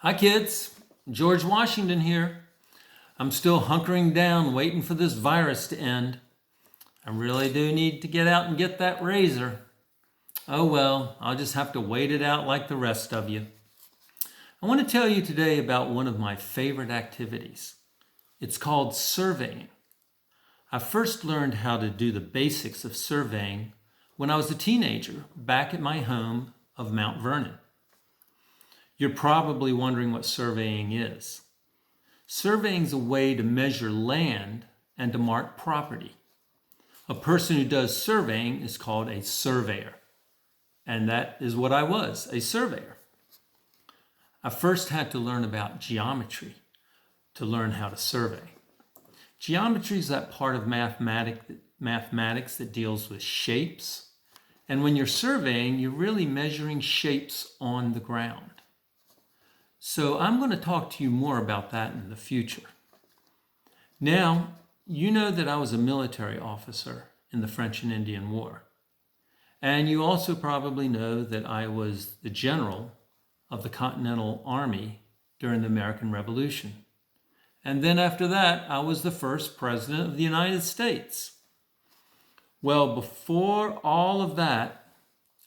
Hi kids, George Washington here. I'm still hunkering down waiting for this virus to end. I really do need to get out and get that razor. Oh well, I'll just have to wait it out like the rest of you. I want to tell you today about one of my favorite activities. It's called surveying. I first learned how to do the basics of surveying when I was a teenager back at my home of Mount Vernon. You're probably wondering what surveying is. Surveying is a way to measure land and to mark property. A person who does surveying is called a surveyor. And that is what I was, a surveyor. I first had to learn about geometry to learn how to survey. Geometry is that part of mathematics that deals with shapes. And when you're surveying, you're really measuring shapes on the ground. So I'm going to talk to you more about that in the future. Now, you know that I was a military officer in the French and Indian War. And you also probably know that I was the general of the Continental Army during the American Revolution. And then after that, I was the first president of the United States. Well, before all of that,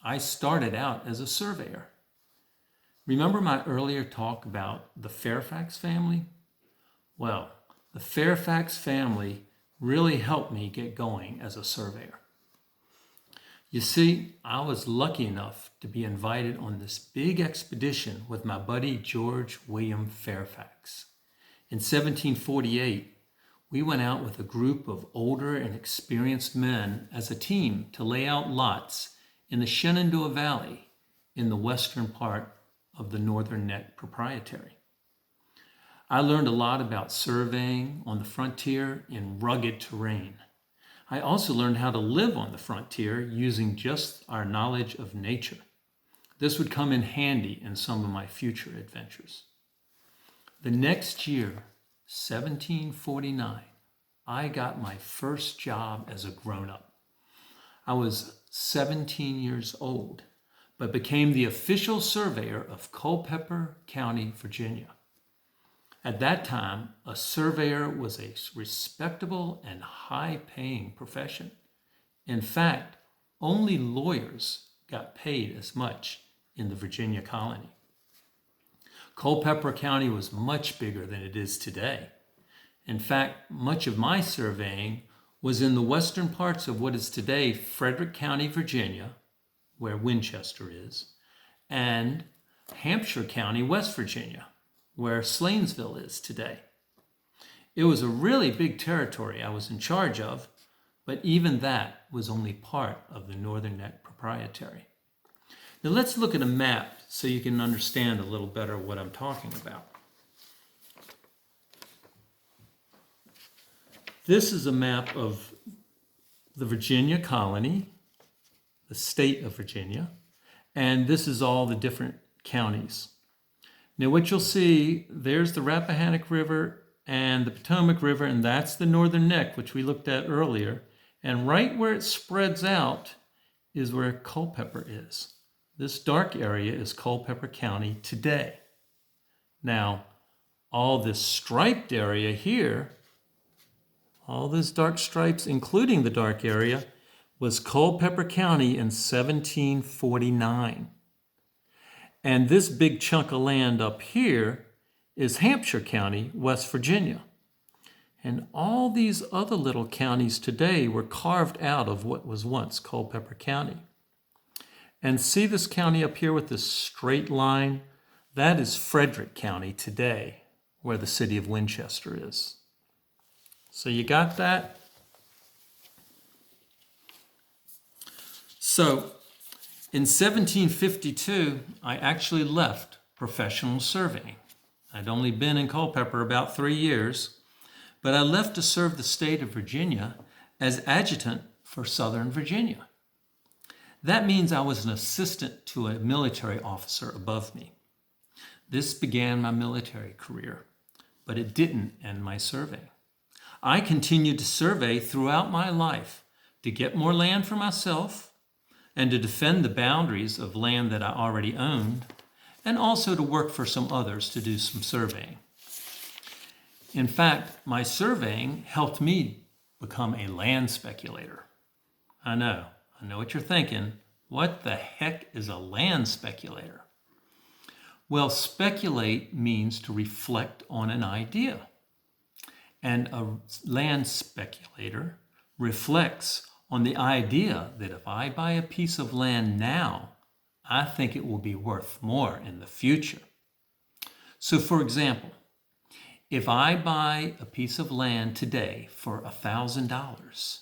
I started out as a surveyor. Remember my earlier talk about the Fairfax family? Well, the Fairfax family really helped me get going as a surveyor. You see, I was lucky enough to be invited on this big expedition with my buddy George William Fairfax. In 1748, we went out with a group of older and experienced men as a team to lay out lots in the Shenandoah Valley in the western part of the Northern Neck Proprietary. I learned a lot about surveying on the frontier in rugged terrain. I also learned how to live on the frontier using just our knowledge of nature. This would come in handy in some of my future adventures. The next year, 1749, I got my first job as a grown-up. I was 17 years old, but became the official surveyor of Culpeper County, Virginia. At that time, a surveyor was a respectable and high-paying profession. In fact, only lawyers got paid as much in the Virginia colony. Culpeper County was much bigger than it is today. In fact, much of my surveying was in the western parts of what is today Frederick County, Virginia, where Winchester is, and Hampshire County, West Virginia, where Slanesville is today. It was a really big territory I was in charge of, but even that was only part of the Northern Neck Proprietary. Now let's look at a map so you can understand a little better what I'm talking about. This is a map of the Virginia colony, the state of Virginia, and this is all the different counties. Now what you'll see, there's the Rappahannock River and the Potomac River, and that's the Northern Neck, which we looked at earlier. And right where it spreads out is where Culpeper is. This dark area is Culpeper County today. Now, all this striped area here, all those dark stripes, including the dark area, was Culpeper County in 1749. And this big chunk of land up here is Hampshire County, West Virginia. And all these other little counties today were carved out of what was once Culpeper County. And see this county up here with this straight line? That is Frederick County today, where the city of Winchester is. So you got that? So in 1752, I actually left professional surveying. I'd only been in Culpeper about 3 years, but I left to serve the state of Virginia as adjutant for Southern Virginia. That means I was an assistant to a military officer above me. This began my military career, but it didn't end my surveying. I continued to survey throughout my life to get more land for myself and to defend the boundaries of land that I already owned, and also to work for some others to do some surveying. In fact, my surveying helped me become a land speculator. I know what you're thinking. What the heck is a land speculator? Well, speculate means to reflect on an idea. And a land speculator reflects on the idea that if I buy a piece of land now, I think it will be worth more in the future. So for example, if I buy a piece of land today for $1,000,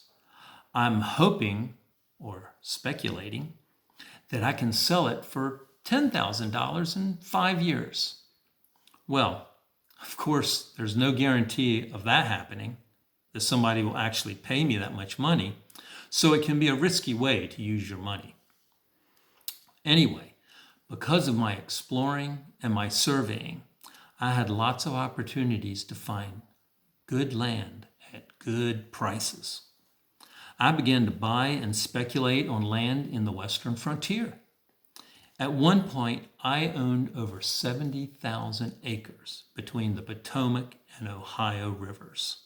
I'm hoping or speculating that I can sell it for $10,000 in 5 years. Well, of course, there's no guarantee of that happening, that somebody will actually pay me that much money, so it can be a risky way to use your money. Anyway, because of my exploring and my surveying, I had lots of opportunities to find good land at good prices. I began to buy and speculate on land in the western frontier. At one point, I owned over 70,000 acres between the Potomac and Ohio rivers.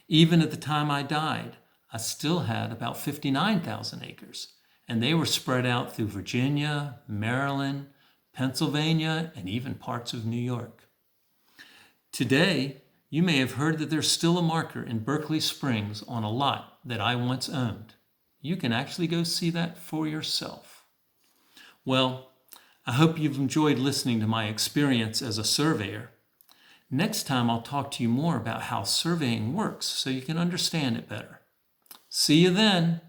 Even at the time I died, I still had about 59,000 acres, and they were spread out through Virginia, Maryland, Pennsylvania, and even parts of New York. Today, you may have heard that there's still a marker in Berkeley Springs on a lot that I once owned. You can actually go see that for yourself. Well, I hope you've enjoyed listening to my experience as a surveyor. Next time I'll talk to you more about how surveying works so you can understand it better. See you then.